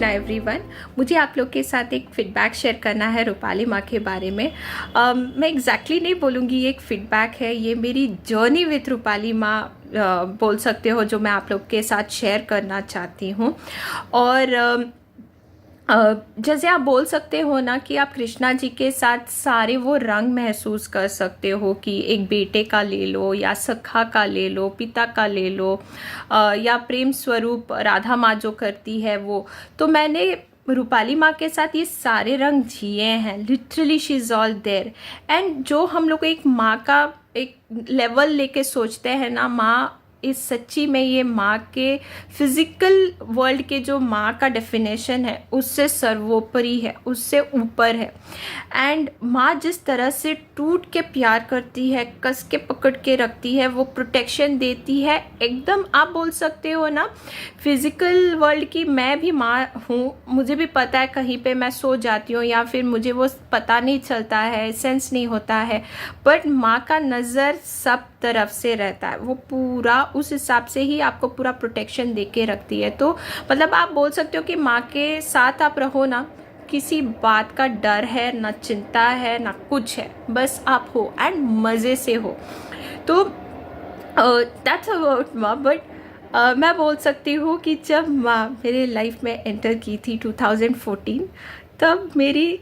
Everyone, मुझे आप लोग के साथ एक फीडबैक शेयर करना है रूपाली माँ के बारे में। मैं एग्जैक्टली नहीं बोलूँगी ये एक फीडबैक है, ये मेरी जर्नी विथ रूपाली माँ बोल सकते हो, जो मैं आप लोग के साथ शेयर करना चाहती हूँ। और जैसे आप बोल सकते हो ना कि आप कृष्णा जी के साथ सारे वो रंग महसूस कर सकते हो कि एक बेटे का ले लो या सखा का ले लो, पिता का ले लो, या प्रेम स्वरूप राधा माँ जो करती है वो। तो मैंने रूपाली माँ के साथ ये सारे रंग जिए हैं। Literally she is all there. And जो हम लोग एक माँ का एक लेवल लेके सोचते हैं ना, माँ इस सच्ची में ये माँ के फिज़िकल वर्ल्ड के जो माँ का डेफिनेशन है उससे सर्वोपरि है, उससे ऊपर है। एंड माँ जिस तरह से टूट के प्यार करती है, कस के पकड़ के रखती है, वो प्रोटेक्शन देती है, एकदम आप बोल सकते हो ना फिज़िकल वर्ल्ड की। मैं भी माँ हूँ, मुझे भी पता है कहीं पे मैं सो जाती हूँ या फिर मुझे वो पता नहीं चलता है, सेंस नहीं होता है, बट माँ का नज़र सब तरफ से रहता है, वो पूरा उस हिसाब से ही आपको पूरा प्रोटेक्शन दे के रखती है। तो मतलब आप बोल सकते हो कि माँ के साथ आप रहो ना, किसी बात का डर है ना, चिंता है ना कुछ है, बस आप हो एंड मज़े से हो। तो दैट्स अबाउट माँ। बट मैं बोल सकती हूँ कि जब माँ मेरे लाइफ में एंटर की थी 2014, तब मेरी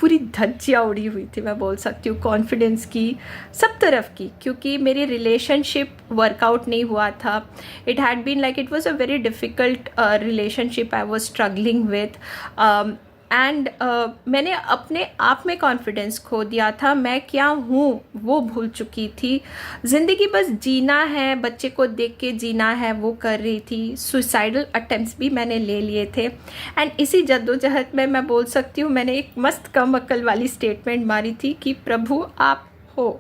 पूरी धज्जियाँ उड़ी हुई थी, मैं बोल सकती हूँ, कॉन्फिडेंस की, सब तरफ की। क्योंकि मेरी रिलेशनशिप वर्कआउट नहीं हुआ था। It had been like it was a very difficult relationship I was struggling with. And मैंने अपने आप में कॉन्फिडेंस खो दिया था। मैं क्या हूँ वो भूल चुकी थी। ज़िंदगी बस जीना है, बच्चे को देख के जीना है, वो कर रही थी। सुसाइडल अटेम्प्ट्स भी मैंने ले लिए थे। एंड इसी जद्दोजहद में मैं बोल सकती हूँ मैंने एक मस्त कम अक्ल वाली स्टेटमेंट मारी थी कि प्रभु आप हो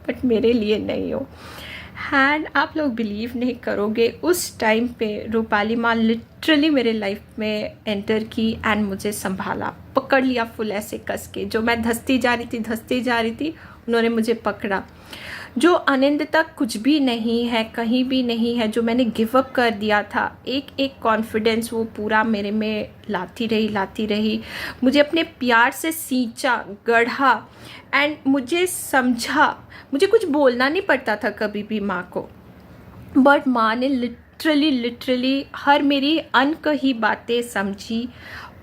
बट मेरे लिए नहीं हो। एंड आप लोग बिलीव नहीं करोगे, उस टाइम पे रूपाली माँ लिटरली मेरे लाइफ में एंटर की एंड मुझे संभाला, पकड़ लिया फुल ऐसे कस के। जो मैं धंसती जा रही थी उन्होंने मुझे पकड़ा। जो अनिंदिता कुछ भी नहीं है, कहीं भी नहीं है, जो मैंने गिव अप कर दिया था, एक एक कॉन्फिडेंस वो पूरा मेरे में लाती रही। मुझे अपने प्यार से सींचा, गढ़ा एंड मुझे समझा। मुझे कुछ बोलना नहीं पड़ता था कभी भी माँ को, बट माँ ने लिटरली हर मेरी अनकही बातें समझी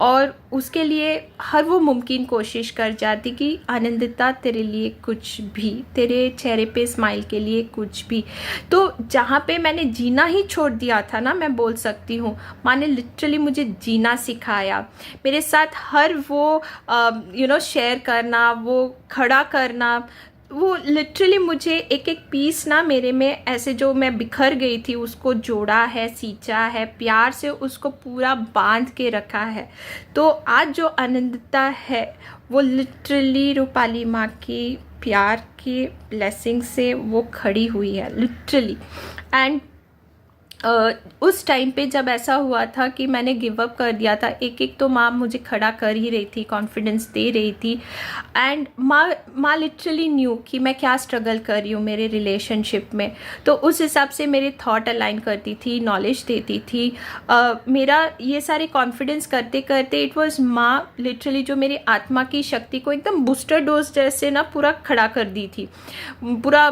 और उसके लिए हर वो मुमकिन कोशिश कर जाती कि आनंदिता तेरे लिए कुछ भी, तेरे चेहरे पे स्माइल के लिए कुछ भी। तो जहाँ पे मैंने जीना ही छोड़ दिया था ना, मैं बोल सकती हूँ माँ ने लिटरली मुझे जीना सिखाया। मेरे साथ हर वो शेयर करना, वो खड़ा करना, वो लिटरली मुझे एक एक पीस ना मेरे में ऐसे जो मैं बिखर गई थी उसको जोड़ा है, सींचा है, प्यार से उसको पूरा बांध के रखा है। तो आज जो आनंदिता है वो लिटरली रूपाली माँ की प्यार की ब्लेसिंग से वो खड़ी हुई है लिटरली। एंड उस टाइम पे जब ऐसा हुआ था कि मैंने गिव अप कर दिया था, एक एक तो माँ मुझे खड़ा कर ही रही थी, कॉन्फिडेंस दे रही थी। एंड माँ लिटरली न्यू कि मैं क्या स्ट्रगल कर रही हूँ मेरे रिलेशनशिप में। तो उस हिसाब से मेरे थॉट अलाइन करती थी, नॉलेज देती थी। मेरा ये सारे कॉन्फिडेंस करते करते इट वॉज माँ लिटरली जो मेरी आत्मा की शक्ति को एकदम बूस्टर डोज जैसे ना पूरा खड़ा कर दी थी, पूरा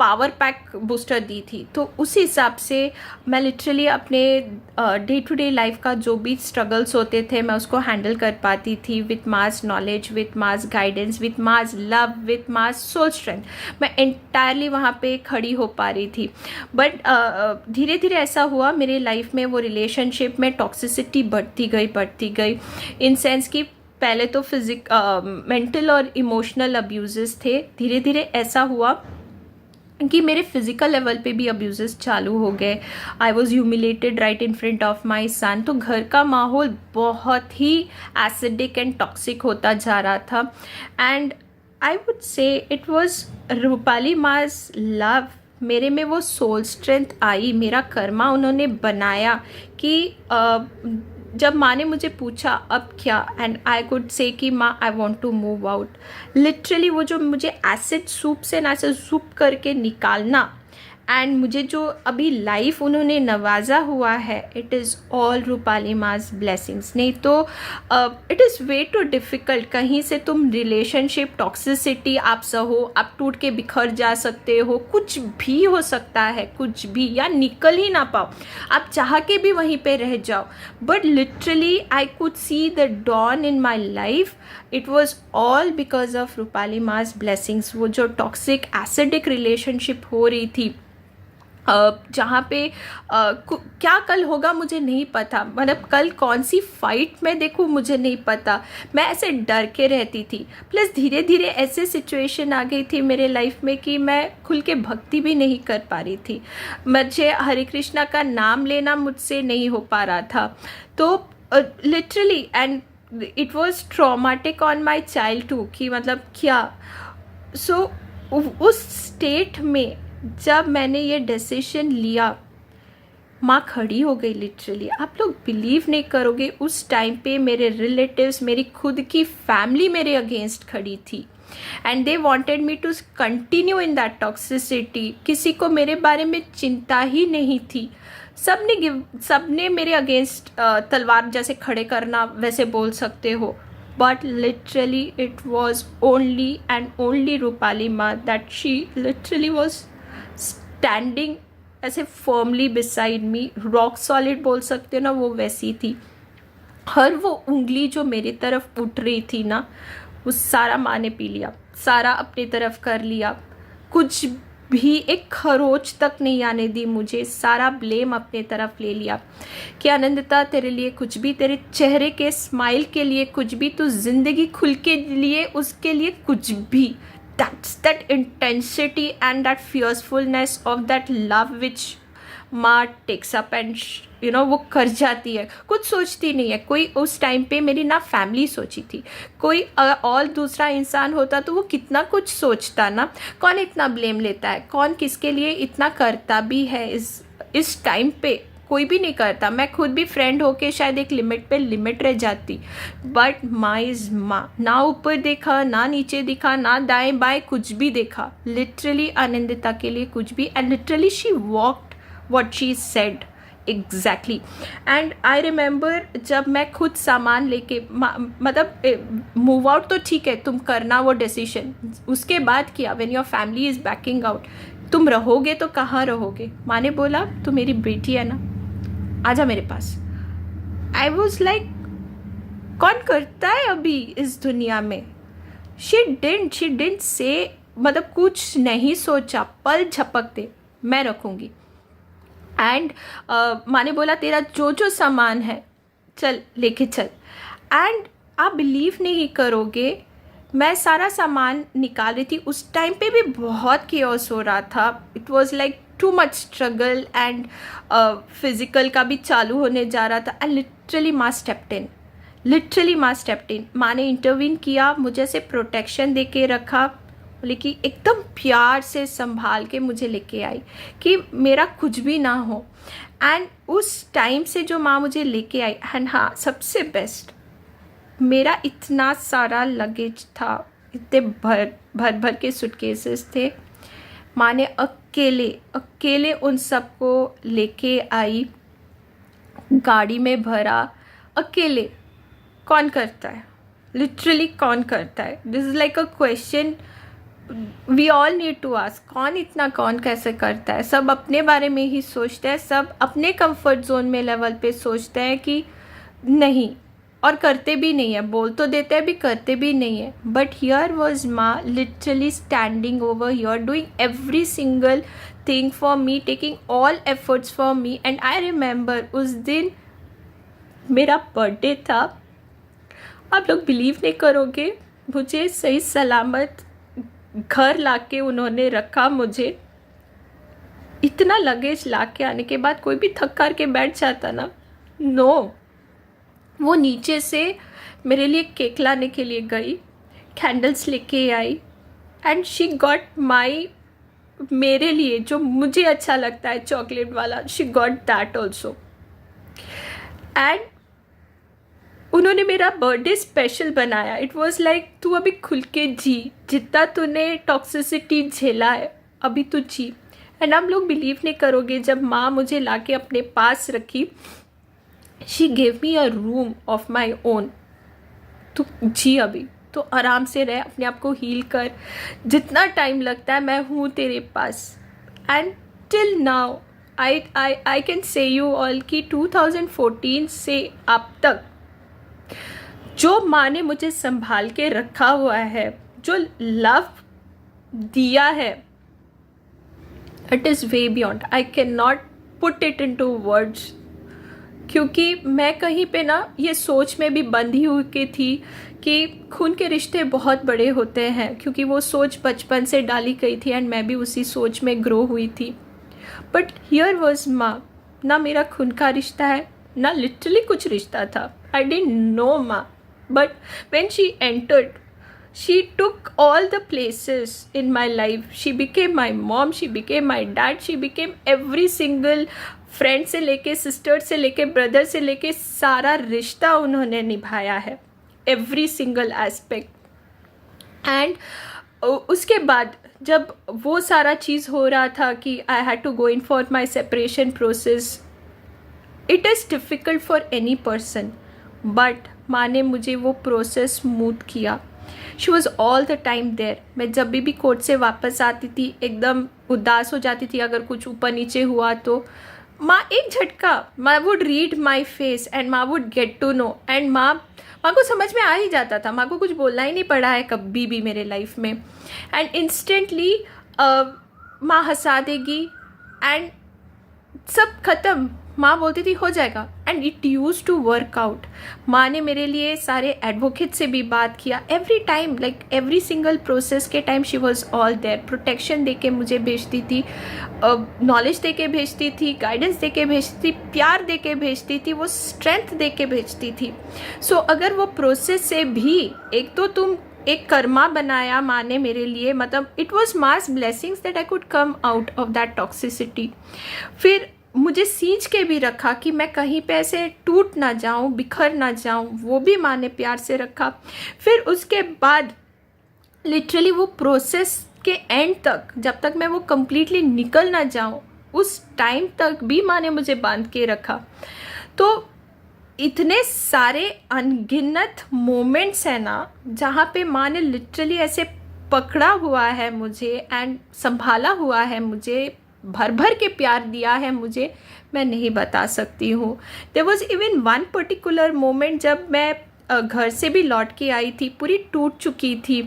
पावर पैक बूस्टर दी थी। तो उस हिसाब से मैं लिटरली अपने डे टू डे लाइफ का जो भी स्ट्रगल्स होते थे मैं उसको हैंडल कर पाती थी विथ मास नॉलेज, विथ मास गाइडेंस, विथ मास लव, विथ मास सोल स्ट्रेंथ। मैं एंटायरली वहाँ पे खड़ी हो पा रही थी। बट धीरे धीरे ऐसा हुआ मेरे लाइफ में, वो रिलेशनशिप में टॉक्सिसिटी बढ़ती गई इन सेंस कि पहले तो मेंटल और इमोशनल अब्यूजेस थे। धीरे धीरे ऐसा हुआ कि मेरे फिज़िकल लेवल पे भी अब्यूज़ेस चालू हो गए। I was humiliated right in front of my son. तो घर का माहौल बहुत ही एसिडिक एंड टॉक्सिक होता जा रहा था। And I would say it was Rupali माज लव। मेरे में वो सोल स्ट्रेंथ आई, मेरा कर्मा उन्होंने बनाया कि जब माँ ने मुझे पूछा अब क्या, एंड आई कुड से कि माँ I want to move out. Literally वो जो मुझे एसिड सूप से ना ऐसे सूप करके निकालना, एंड मुझे जो अभी लाइफ उन्होंने नवाजा हुआ है, इट इज़ ऑल रूपाली माज ब्लेसिंग्स। नहीं तो it is way too difficult. कहीं से तुम रिलेशनशिप टॉक्सिसिटी आप सहो, आप टूट के बिखर जा सकते हो, कुछ भी हो सकता है, कुछ भी, या निकल ही ना पाओ, आप चाह के भी वहीं पे रह जाओ। But literally I could see the dawn in my life. It was all because of Rupali माज ब्लेसिंग्स। वो जो टॉक्सिक एसिडिक रिलेशनशिप हो रही थी, जहाँ पे क्या कल होगा मुझे नहीं पता, मतलब कल कौन सी फाइट में देखूँ मुझे नहीं पता। मैं ऐसे डर के रहती थी। प्लस धीरे धीरे ऐसे सिचुएशन आ गई थी मेरे लाइफ में कि मैं खुल के भक्ति भी नहीं कर पा रही थी। मुझे हरे कृष्णा का नाम लेना मुझसे नहीं हो पा रहा था। तो literally and it was traumatic on my child too, कि मतलब क्या। सो उस स्टेट में जब मैंने ये डिसीजन लिया, माँ खड़ी हो गई लिटरली। आप लोग बिलीव नहीं करोगे, उस टाइम पे मेरे रिलेटिव्स, मेरी खुद की फैमिली मेरे अगेंस्ट खड़ी थी, and they wanted me to continue in that toxicity. किसी को मेरे बारे में चिंता ही नहीं थी। सबने मेरे अगेंस्ट तलवार जैसे खड़े करना वैसे बोल सकते हो। But literally it was only and only Rupali Ma that she literally was standing ऐसे firmly beside me, rock solid बोल सकते हो ना, वो वैसी थी। हर वो उंगली जो मेरी तरफ उठ रही थी ना, वो सारा माँ ने पी लिया, सारा अपनी तरफ कर लिया। कुछ भी एक खरोच तक नहीं आने दी मुझे, सारा ब्लेम अपने तरफ ले लिया कि आनंदिता तेरे लिए कुछ भी, तेरे चेहरे के स्माइल के लिए कुछ भी, तू जिंदगी खुल के लिए उसके लिए कुछ भी। That intensity and that fiercefulness of that love which माँ टेक्स अप एंड वो कर जाती है, कुछ सोचती नहीं है। कोई उस टाइम पे मेरी ना फैमिली सोची थी, कोई और दूसरा इंसान होता तो वो कितना कुछ सोचता ना। कौन इतना ब्लेम लेता है, कौन किसके लिए इतना करता भी है। इस टाइम पे कोई भी नहीं करता। मैं खुद भी फ्रेंड होके शायद एक लिमिट पे लिमिट रह जाती, बट माँ इज़ माँ। ना ऊपर देखा, ना नीचे दिखा, ना दाएं बाएं कुछ भी देखा। लिटरली आनंदिता के लिए कुछ भी, and literally she walked what she said exactly। and I remember जब मैं खुद सामान लेके मतलब मूव आउट तो ठीक है, तुम करना वो डिसीजन, उसके बाद किया when your family is backing out, तुम रहोगे तो कहाँ रहोगे। माँ ने बोला तू मेरी बेटी है ना, आजा मेरे पास। I was like कौन करता है अभी इस दुनिया में। she didn't say, मतलब कुछ नहीं सोचा, पल झपकते मैं रखूँगी। एंड माँ ने बोला तेरा जो जो सामान है चल लेके चल। एंड आप बिलीव नहीं करोगे, मैं सारा सामान निकाल रही थी। उस टाइम पे भी बहुत केओस हो रहा था। It was like too much struggle, and physical का भी चालू होने जा रहा था। एंड लिटरली माँ स्टेप्ड इन, माँ ने इंटरवीन किया, मुझे से प्रोटेक्शन दे के रखा, बोले कि एकदम प्यार से संभाल के मुझे लेके आई कि मेरा कुछ भी ना हो। एंड उस टाइम से जो माँ मुझे लेके आई, एंड हाँ सबसे बेस्ट, मेरा इतना सारा लगेज था, इतने भर के सूटकेसेस थे। माँ ने अकेले उन सबको लेके आई, गाड़ी में भरा, अकेले। कौन करता है, लिटरली कौन करता है। This is like a question we all need to ask, कौन कैसे करता है। सब अपने बारे में ही सोचते हैं, सब अपने कंफर्ट जोन में लेवल पे सोचते हैं कि नहीं, और करते भी नहीं है। बोल तो देते हैं भी, करते भी नहीं है। बट हियर वॉज माँ literally standing over here, doing every single thing for me, taking all efforts for me. And I remember उस दिन मेरा बर्थडे था। आप लोग बिलीव नहीं करोगे, मुझे सही सलामत घर लाके उन्होंने रखा मुझे। इतना लगेज ला के आने के बाद कोई भी थक कर के बैठ जाता ना, नो, वो नीचे से मेरे लिए केक लाने के लिए गई, कैंडल्स लेके आई, एंड शी गॉट माई, मेरे लिए जो मुझे अच्छा लगता है चॉकलेट वाला, she got that also. And उन्होंने मेरा बर्थडे स्पेशल बनाया। इट वॉज लाइक तू अभी खुल के जी, जितना तूने टॉक्सिसिटी झेला है अभी तू जी। एंड आप लोग बिलीव नहीं करोगे, जब माँ मुझे लाके अपने पास रखी, she gave me a room of my own. तू जी अभी, तो आराम से रह, अपने आप को हील कर, जितना टाइम लगता है मैं हूँ तेरे पास। And till now I can say you all कि 2014 से अब तक जो माँ ने मुझे संभाल के रखा हुआ है, जो लव दिया है, it is way beyond, I can not put it into words. क्योंकि मैं कहीं पे ना ये सोच में भी बंधी हुई के थी कि खून के रिश्ते बहुत बड़े होते हैं, क्योंकि वो सोच बचपन से डाली गई थी एंड मैं भी उसी सोच में ग्रो हुई थी। बट हियर वॉज माँ, ना मेरा खून का रिश्ता है, ना लिटरली कुछ रिश्ता था। आई डिडंट नो माँ, but when she entered, she took all the places in my life. She became my mom, she became my dad, she became every single friend से लेके sister से लेके brother से लेके सारा रिश्ता उन्होंने निभाया है, every single aspect. And उसके बाद जब वो सारा चीज़ हो रहा था कि I had to go in for my separation process, it is difficult for any person, but माँ ने मुझे वो प्रोसेस स्मूथ किया। She was all the time there. मैं जब भी कोर्ट से वापस आती थी एकदम उदास हो जाती थी, अगर कुछ ऊपर नीचे हुआ तो माँ एक झटका, माँ would read my face and माँ would get to know. And माँ को समझ में आ ही जाता था, माँ को कुछ बोलना ही नहीं पड़ा है कभी भी मेरे लाइफ में। एंड इंस्टेंटली माँ हंसा देगी एंड सब खत्म। माँ बोलती थी हो जाएगा, and it use to work out. माँ ने मेरे लिए सारे एडवोकेट से भी बात किया, every time, like every single process के time she was all there. Protection दे के मुझे भेजती थी, नॉलेज दे के भेजती थी, गाइडेंस दे के भेजती थी, प्यार दे के भेजती थी, वो स्ट्रेंथ दे के भेजती थी। सो अगर वो प्रोसेस से भी एक तो तुम एक कर्मा बनाया माँ ने मेरे लिए, मतलब it was mass blessings that I could come out of that toxicity. फिर मुझे सींच के भी रखा कि मैं कहीं पे ऐसे टूट ना जाऊं, बिखर ना जाऊं, वो भी माँ ने प्यार से रखा। फिर उसके बाद लिटरली वो प्रोसेस के एंड तक, जब तक मैं वो कम्प्लीटली निकल ना जाऊं, उस टाइम तक भी माँ ने मुझे बांध के रखा। तो इतने सारे अनगिनत मोमेंट्स हैं ना जहाँ पे माँ ने लिटरली ऐसे पकड़ा हुआ है मुझे एंड संभाला हुआ है मुझे, भर भर के प्यार दिया है मुझे, मैं नहीं बता सकती हूँ। There was even one particular moment जब मैं घर से भी लौट के आई थी, पूरी टूट चुकी थी,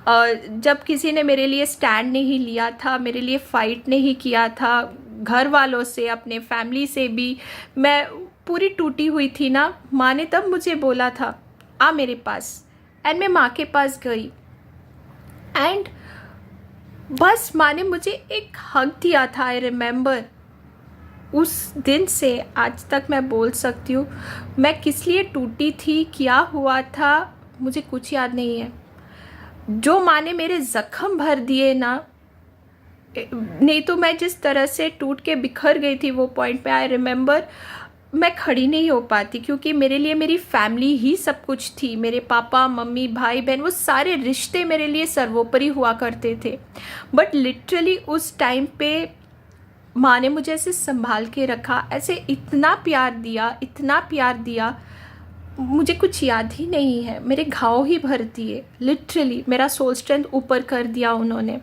जब किसी ने मेरे लिए स्टैंड नहीं लिया था, मेरे लिए फ़ाइट नहीं किया था, घर वालों से, अपने फैमिली से भी मैं पूरी टूटी हुई थी ना। माँ ने तब मुझे बोला था आ मेरे पास, एंड मैं माँ के पास गई एंड बस माँ ने मुझे एक हग दिया था। आई रिमेंबर, उस दिन से आज तक मैं बोल सकती हूँ मैं किस लिए टूटी थी, क्या हुआ था, मुझे कुछ याद नहीं है। जो माँ ने मेरे ज़ख्म भर दिए ना, नहीं तो मैं जिस तरह से टूट के बिखर गई थी वो पॉइंट पे, आई रिमेंबर मैं खड़ी नहीं हो पाती, क्योंकि मेरे लिए मेरी फैमिली ही सब कुछ थी। मेरे पापा मम्मी भाई बहन, वो सारे रिश्ते मेरे लिए सर्वोपरि हुआ करते थे। बट लिटरली उस टाइम पे माँ ने मुझे ऐसे संभाल के रखा, ऐसे इतना प्यार दिया, इतना प्यार दिया, मुझे कुछ याद ही नहीं है। मेरे घाव ही भर दिए, लिटरली मेरा सोल स्ट्रेंथ ऊपर कर दिया उन्होंने।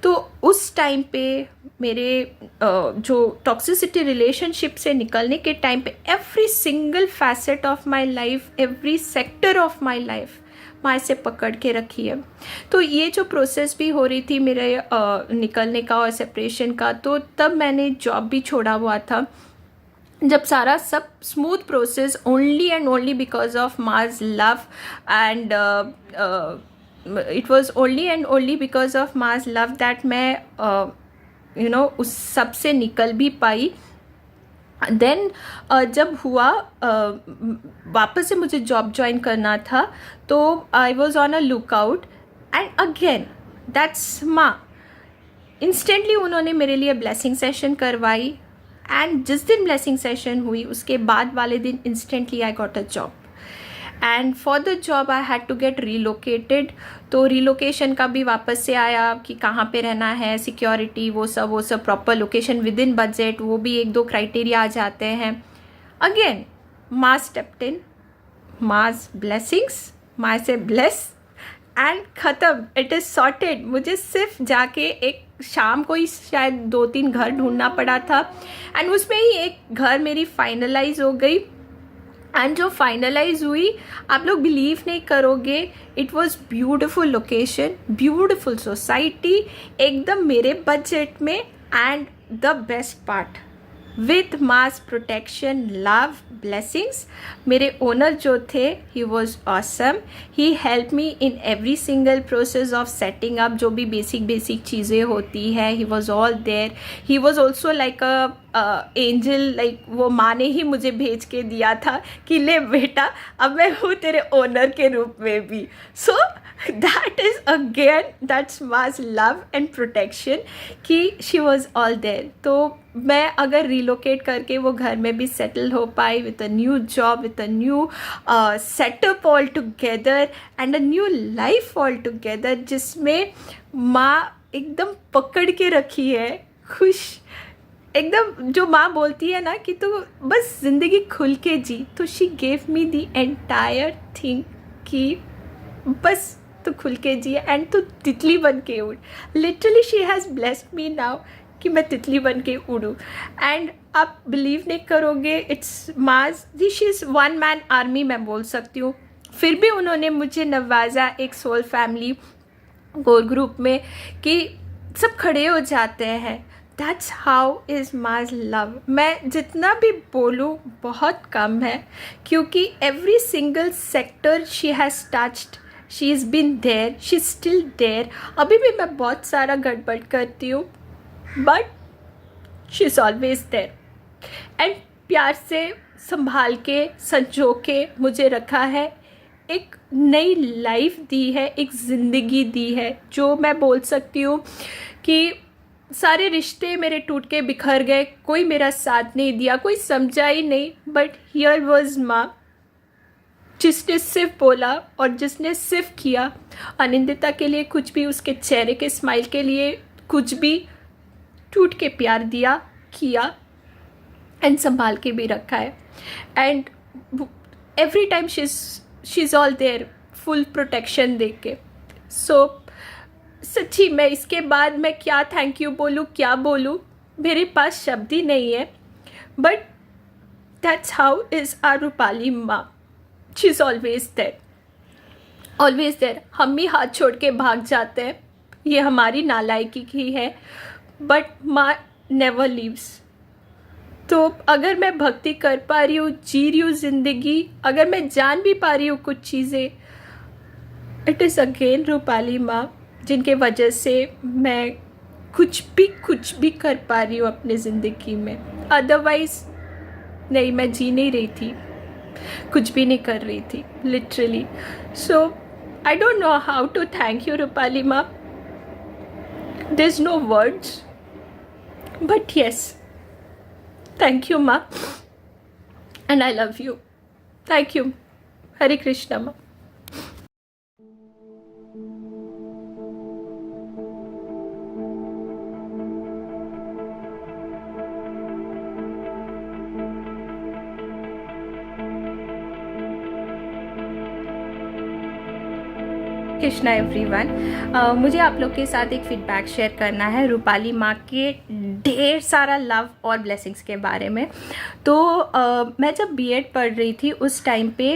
तो उस टाइम पे मेरे जो टॉक्सिसिटी रिलेशनशिप से निकलने के टाइम पे every single facet of my life, every sector of my life माँ से पकड़ के रखी है। तो ये जो प्रोसेस भी हो रही थी मेरे निकलने का और सेपरेशन का, तो तब मैंने जॉब भी छोड़ा हुआ था। जब सारा सब smooth process only and only because of माज love and it was only and only because of माज लव दैट मैं उस सब से निकल भी पाई। देन जब हुआ वापस से मुझे जॉब ज्वाइन करना था, तो I was on a lookout and again that's माँ, इंस्टेंटली उन्होंने मेरे लिए ब्लेसिंग सेशन करवाई। एंड जिस दिन ब्लेसिंग सेशन हुई उसके बाद वाले दिन instantly I got a job, and for the job I had to get relocated. तो रीलोकेशन का भी वापस से आया कि कहाँ पे रहना है, सिक्योरिटी, वो सब proper location with in budget, वो भी 1-2 क्राइटेरिया आ जाते हैं। अगेन माँ स्टेप्ड इन, मास ब्लेसिंग्स, माँ से ब्लेस एंड ख़त्म, इट इज़ सॉर्टेड। मुझे सिर्फ जाके एक शाम को ही शायद 2-3 घर ढूंढना पड़ा था, एंड उसमें ही एक घर मेरी फाइनलाइज हो गई। एंड जो फाइनलाइज हुई, आप लोग बिलीव नहीं करोगे, it was beautiful location, beautiful society, एकदम मेरे बजट में, and the best part with मास प्रोटेक्शन, लव, ब्लेसिंग्स। मेरे ओनर जो थे, he was awesome, he help me in every single process of setting up, जो भी बेसिक चीज़ें होती है, he was all there. He was also like an angel, like वो माँ ने ही मुझे भेज के दिया था कि ले बेटा, अब मैं हूँ तेरे ओनर के रूप में भी। So that is again that's mass love and protection कि शी वॉज ऑल देयर। तो मैं अगर रिलोकेट करके वो घर में भी सेटल हो पाई with a new job, with a new setup all together and a new life all together, जिसमें माँ एकदम पकड़ के रखी है, खुश एकदम। जो माँ बोलती है ना कि तू बस ज़िंदगी खुल के जी, तो she gave me the entire thing कि बस तू खुल के जी एंड तू तितली बन के उड़। Literally she has blessed me now कि मैं तितली बन के उड़ूँ। एंड आप बिलीव नहीं करोगे, इट्स माज दिस इज़ 1 मैन आर्मी मैं बोल सकती हूँ। फिर भी उन्होंने मुझे नवाजा एक सोल फैमिली कोर ग्रुप में कि सब खड़े हो जाते हैं। दैट्स हाउ इज़ माज लव। मैं जितना भी बोलूँ बहुत कम है, क्योंकि every single sector she has touched, she is been there, she is still there. अभी भी मैं बहुत सारा गड़बड़ करती हूँ, but she is always there and प्यार से संभाल के संजो के मुझे रखा है, एक नई लाइफ दी है, एक ज़िंदगी दी है, जो मैं बोल सकती हूँ कि सारे रिश्ते मेरे टूट के बिखर गए, कोई मेरा साथ नहीं दिया, कोई समझा ही नहीं, बट हियर वॉज माँ जिसने सिर्फ बोला और जिसने सिर्फ किया। अनिंदिता के लिए कुछ भी, उसके चेहरे के स्माइल के लिए कुछ भी, टूट के प्यार दिया, किया एंड संभाल के भी रखा है। And every time she is all there, full protection दे के। सो सच्ची मैं इसके बाद मैं क्या थैंक यू बोलूँ, क्या बोलूँ, मेरे पास शब्द ही नहीं है। But that's how is our Rupali माँ, she is always there, always there. हम भी हाथ छोड़ के भाग जाते हैं, ये हमारी नालायकी ही है, बट माँ नेवर लीव्स। तो अगर मैं भक्ति कर पा रही हूँ, जी रही हूँ ज़िंदगी, अगर मैं जान भी पा रही हूँ कुछ चीज़ें, इट इज़ अगेन रूपाली माँ, जिनके वजह से मैं कुछ भी कर पा रही हूँ अपनी ज़िंदगी में। अदरवाइज़ नहीं, मैं जी नहीं रही थी, कुछ भी नहीं कर रही थी, literally. So I don't know how to thank you Rupali माँ, there is no words, but yes, thank you, Ma. And I love you. Thank you. Hare Krishna, Ma. Krishna everyone, मुझे आप लोग के साथ एक फीडबैक शेयर करना है रूपाली माँ के ढेर सारा लव और ब्लेसिंग्स के बारे में। तो मैं जब बीएड पढ़ रही थी उस टाइम पे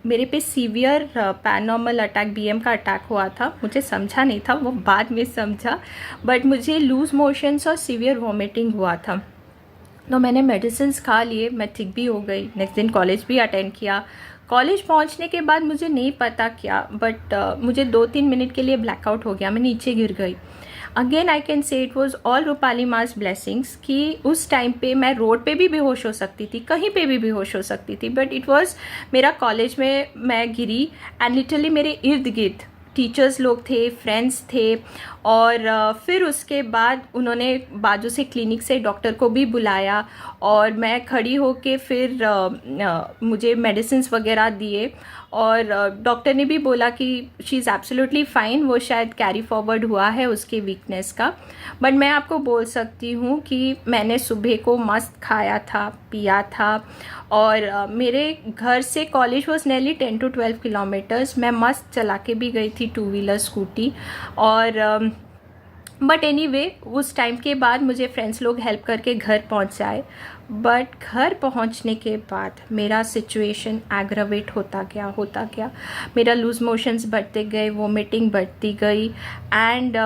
मेरे पे सीवियर पैरानॉर्मल अटैक, बीएम का अटैक हुआ था। मुझे समझा नहीं था, वो बाद में समझा, बट मुझे लूज़ मोशंस और सीवियर वॉमिटिंग हुआ था। तो मैंने मेडिसिन खा लिए, मैं ठीक भी हो गई। नेक्स्ट दिन कॉलेज भी अटेंड किया। कॉलेज पहुंचने के बाद मुझे नहीं पता क्या, बट मुझे 2-3 मिनट के लिए ब्लैकआउट हो गया, मैं नीचे गिर गई। अगेन आई कैन से it was all Rupali mass blessings कि उस टाइम पे मैं रोड पे भी बेहोश हो सकती थी, कहीं पे भी बेहोश हो सकती थी, बट इट वॉज मेरा कॉलेज में मैं गिरी एंड लिटरली मेरे इर्द गिर्द टीचर्स लोग थे, फ्रेंड्स थे, और फिर उसके बाद उन्होंने बाजू से क्लिनिक से डॉक्टर को भी बुलाया और मैं खड़ी होके फिर मुझे मेडिसिन्स वगैरह दिए और डॉक्टर ने भी बोला कि शी इज़ एब्सोल्युटली फाइन, वो शायद कैरी फॉरवर्ड हुआ है उसके वीकनेस का। बट मैं आपको बोल सकती हूँ कि मैंने सुबह को मस्त खाया था, पिया था, और मेरे घर से college was nearly 10 to 12 kilometres. मैं मस्त चला के भी गई थी 2 व्हीलर स्कूटी। और बट एनीवे उस टाइम के बाद मुझे फ्रेंड्स लोग हेल्प करके घर पहुंचाए। बट घर पहुंचने के बाद मेरा सिचुएशन एग्रावेट होता गया। मेरा लूज मोशंस बढ़ते गए, वोमिटिंग बढ़ती गई, एंड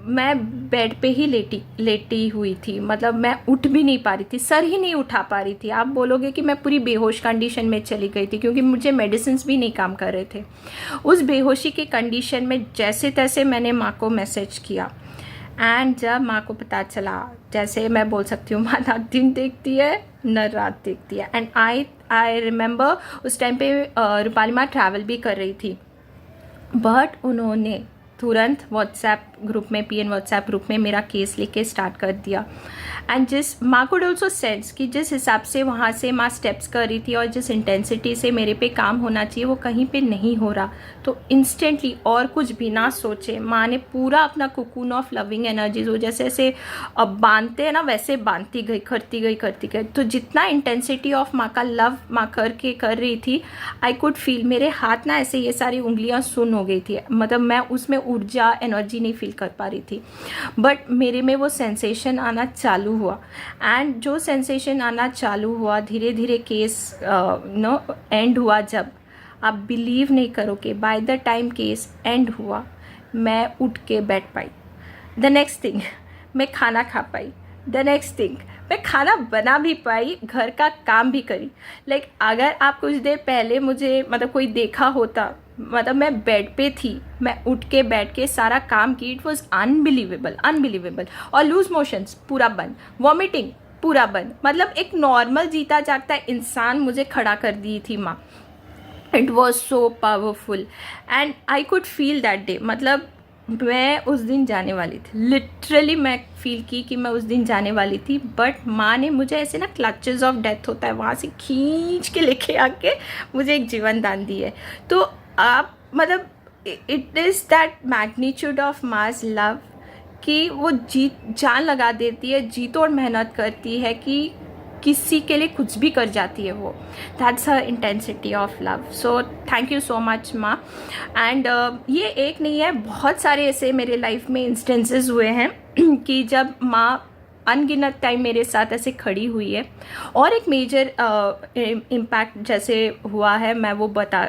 मैं बेड पे ही लेटी हुई थी। मतलब मैं उठ भी नहीं पा रही थी, सर ही नहीं उठा पा रही थी। आप बोलोगे कि मैं पूरी बेहोश कंडीशन में चली गई थी, क्योंकि मुझे मेडिसिन भी नहीं काम कर रहे थे। उस बेहोशी की कंडीशन में जैसे तैसे मैंने माँ को मैसेज किया, एंड जब माँ को पता चला, जैसे मैं बोल सकती हूँ माँ ना दिन देखती है न रात देखती है। एंड आई रिमेंबर उस टाइम पे रूपाली माँ ट्रैवल भी कर रही थी, बट उन्होंने तुरंत व्हाट्सएप ग्रुप में, पीएन व्हाट्सएप ग्रुप में मेरा केस लेके स्टार्ट कर दिया। एंड जिस माँ कुड ऑल्सो सेंस कि जिस हिसाब से वहाँ से माँ स्टेप्स कर रही थी और जिस इंटेंसिटी से मेरे पे काम होना चाहिए वो कहीं पे नहीं हो रहा, तो इंस्टेंटली और कुछ भी ना सोचे माँ ने पूरा अपना कुकून ऑफ लविंग एनर्जीज वो जैसे ऐसे बांधते हैं ना, वैसे बांधती गई, करती गई। तो जितना इंटेंसिटी ऑफ माँ का लव माँ कर रही थी, आई कुड फील मेरे हाथ ना ऐसे ये सारी उंगलियाँ सुन्न हो गई थी। मतलब मैं उसमें ऊर्जा, एनर्जी नहीं फील कर पा रही थी, बट मेरे में वो सेंसेशन आना चालू हुआ। एंड जो सेंसेशन आना चालू हुआ, धीरे धीरे केस एंड हुआ। जब आप बिलीव नहीं करोगे, by the time case and हुआ मैं उठ के बैठ पाई। द नेक्स्ट थिंग मैं खाना खा पाई। द नेक्स्ट थिंग मैं खाना बना भी पाई, घर का काम भी करी। लाइक अगर आप कुछ देर पहले मुझे मतलब कोई देखा होता, मतलब मैं बेड पे थी, मैं उठ के बैठ के सारा काम की। It was unbelievable. और लूज मोशंस पूरा बंद, वॉमिटिंग पूरा बंद। मतलब एक नॉर्मल जीता जागता इंसान मुझे खड़ा कर दी थी माँ। It was so powerful and I could feel that day. मतलब मैं उस दिन जाने वाली थी, लिटरली मैं फील की कि मैं उस दिन जाने वाली थी, बट माँ ने मुझे ऐसे ना क्लचेस ऑफ डेथ होता है वहाँ से खींच के लेके आके मुझे एक जीवन दान दी है। तो आप मतलब it is that magnitude of mass love कि वो जान लगा देती है, जी तोड़ मेहनत करती है कि किसी के लिए कुछ भी कर जाती है वो। That's her intensity of love. So thank you so much माँ। एंड ये एक नहीं है, बहुत सारे ऐसे मेरे लाइफ में इंस्टेंसेस हुए हैं कि जब माँ अनगिनत टाइम मेरे साथ ऐसे खड़ी हुई है। और एक मेजर इम्पैक्ट जैसे हुआ है, मैं वो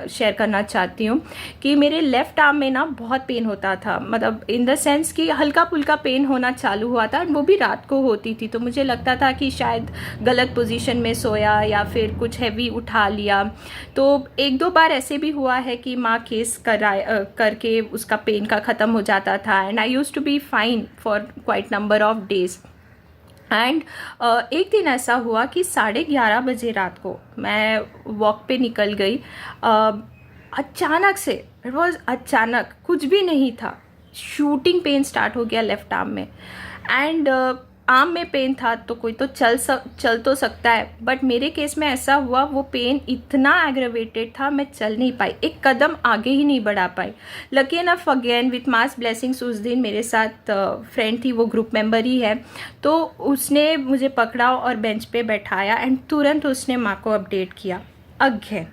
शेयर करना चाहती हूँ कि मेरे लेफ़्ट आर्म में ना बहुत पेन होता था। मतलब इन द सेंस कि हल्का फुल्का पेन होना चालू हुआ था, वो भी रात को होती थी। तो मुझे लगता था कि शायद गलत पोजीशन में सोया या फिर कुछ हैवी उठा लिया। तो एक दो बार ऐसे भी हुआ है कि माँ केस करके उसका पेन का ख़त्म हो जाता था। And I use to be fine for quite number of days. And एक दिन ऐसा हुआ कि 11:30 बजे रात को मैं वॉक पे निकल गई। अचानक से, इट वॉज अचानक, कुछ भी नहीं था, शूटिंग पेन स्टार्ट हो गया लेफ्ट आर्म में। एंड आर्म में पेन था तो कोई तो चल तो सकता है, बट मेरे केस में ऐसा हुआ, वो पेन इतना एग्रेवेटेड था मैं चल नहीं पाई, एक कदम आगे ही नहीं बढ़ा पाई। लकी एनफ अगेन विथ मास ब्लेसिंग्स उस दिन मेरे साथ फ्रेंड थी, वो ग्रुप मेंबर ही है, तो उसने मुझे पकड़ा और बेंच पे बैठाया एंड तुरंत उसने माँ को अपडेट किया। अगेन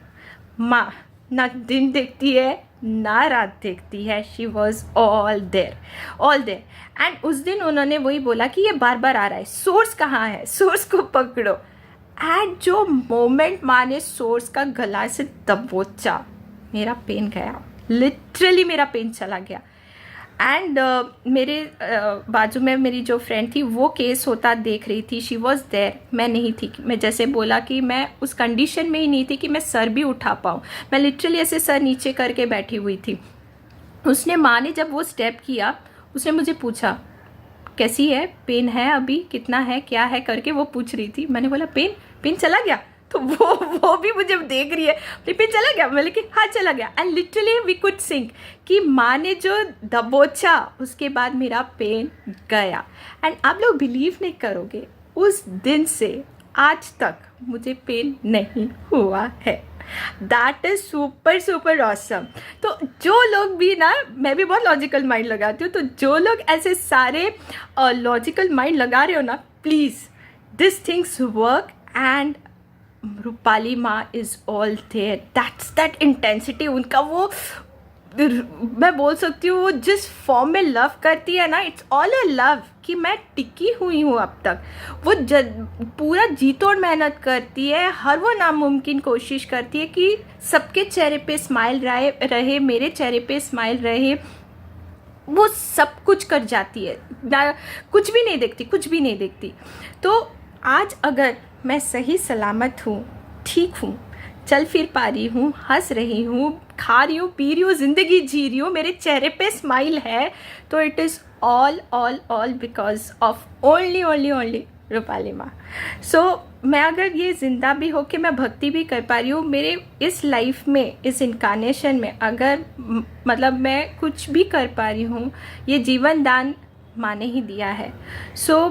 माँ ना दिन देखती है ना रात देखती है, she was all there. And उस दिन उन्होंने वही बोला कि ये बार बार आ रहा है, सोर्स कहाँ है, सोर्स को पकड़ो। एंड जो मोमेंट माँ ने सोर्स का गला से दबोचा, मेरा पेन गया, लिटरली मेरा पेन चला गया। एंड मेरे बाजू में मेरी जो फ्रेंड थी वो केस होता देख रही थी, शी वॉज देयर, मैं नहीं थी। मैं जैसे बोला कि मैं उस कंडीशन में ही नहीं थी कि मैं सर भी उठा पाऊँ, मैं लिटरली ऐसे सर नीचे करके बैठी हुई थी। उसने, माँ ने जब वो स्टेप किया, उसने मुझे पूछा कैसी है, पेन है अभी, कितना है, क्या है करके वो पूछ रही थी। मैंने बोला पेन चला गया, तो वो भी मुझे देख रही है, पेन चला गया। मैंने कि हाँ चला गया। And literally we could think कि माँ ने जो दबोचा उसके बाद मेरा पेन गया। एंड आप लोग बिलीव नहीं करोगे, उस दिन से आज तक मुझे पेन नहीं हुआ है। That is super awesome. तो जो लोग भी ना, मैं भी बहुत लॉजिकल माइंड लगाती हूँ, तो जो लोग ऐसे सारे लॉजिकल माइंड लगा रहे हो ना, please this things work and Rupali माँ is all there. That's that intensity उनका, वो मैं बोल सकती हूँ, वो जिस फॉर्म में लव करती है ना, इट्स ऑल अ लव कि मैं टिकी हुई हूँ अब तक। वो पूरा जी तोड़ मेहनत करती है, हर वो नामुमकिन कोशिश करती है कि सबके चेहरे पे स्माइल रहे, मेरे चेहरे पे स्माइल रहे। वो सब कुछ कर जाती है ना, कुछ भी नहीं देखती। तो आज अगर मैं सही सलामत हूँ, ठीक हूँ, चल फिर पा रही हूँ, हंस रही हूँ, खा रही हूँ, पी रही हूँ, ज़िंदगी जी रही हूँ, मेरे चेहरे पे स्माइल है, तो it is all because of only Rupali माँ। सो मैं अगर ये ज़िंदा भी हो के मैं भक्ति भी कर पा रही हूँ, मेरे इस लाइफ में, इस इनकारनेशन में अगर मतलब मैं कुछ भी कर पा रही हूँ, ये जीवन दान माँ ने ही दिया है। So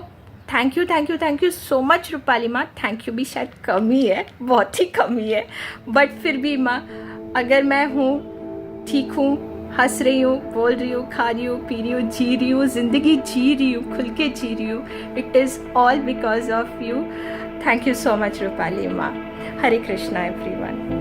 thank you so much Rupali माँ। थैंक यू भी शायद कम ही है, बहुत ही कम ही है, बट फिर भी माँ, अगर मैं हूँ, ठीक हूँ, हंस रही हूँ, बोल रही हूँ, खा रही हूँ, पी रही हूँ, जी रही हूँ, ज़िंदगी जी रही हूँ, खुल के जी रही हूँ, it is all because of you. Thank you so much Rupali माँ। हरे कृष्णा एवरीवन।